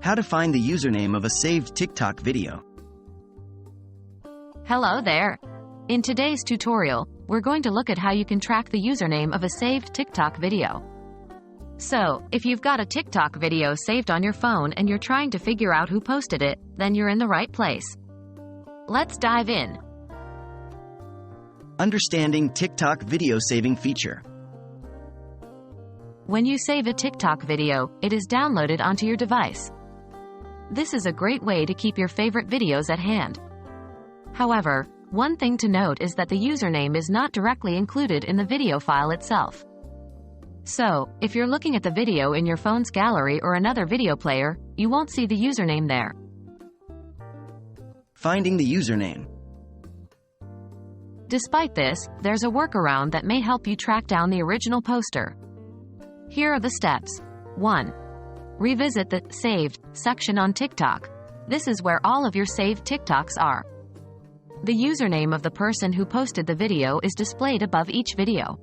How to find the username of a saved TikTok video. Hello there. In today's tutorial, we're going to look at how you can track the username of a saved TikTok video. So, if you've got a TikTok video saved on your phone and you're trying to figure out who posted it, then you're in the right place. Let's dive in. Understanding TikTok video saving feature. When you save a TikTok video, it is downloaded onto your device. This is a great way to keep your favorite videos at hand. However, one thing to note is that the username is not directly included in the video file itself. So, if you're looking at the video in your phone's gallery or another video player, you won't see the username there. Finding the username. Despite this, there's a workaround that may help you track down the original poster. Here are the steps. 1. Revisit the Saved section on TikTok. This is where all of your saved TikToks are. The username of the person who posted the video is displayed above each video.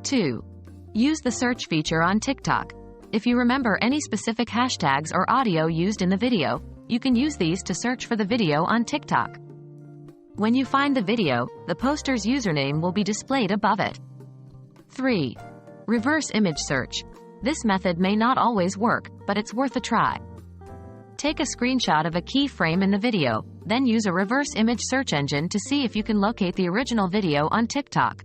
2. Use the search feature on TikTok. If you remember any specific hashtags or audio used in the video, you can use these to search for the video on TikTok. When you find the video, the poster's username will be displayed above it. 3. Reverse image search. This method may not always work, but it's worth a try. Take a screenshot of a keyframe in the video, then use a reverse image search engine to see if you can locate the original video on TikTok.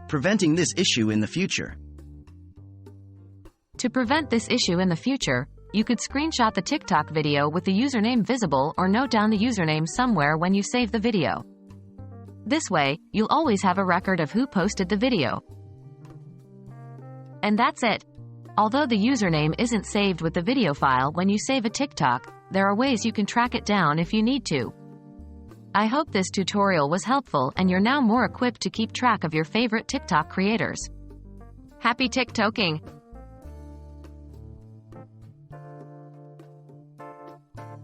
Preventing this issue in the future. To prevent this issue in the future, you could screenshot the TikTok video with the username visible or note down the username somewhere when you save the video. This way, you'll always have a record of who posted the video. And that's it. Although the username isn't saved with the video file when you save a TikTok, there are ways you can track it down if you need to. I hope this tutorial was helpful and you're now more equipped to keep track of your favorite TikTok creators. Happy TikToking!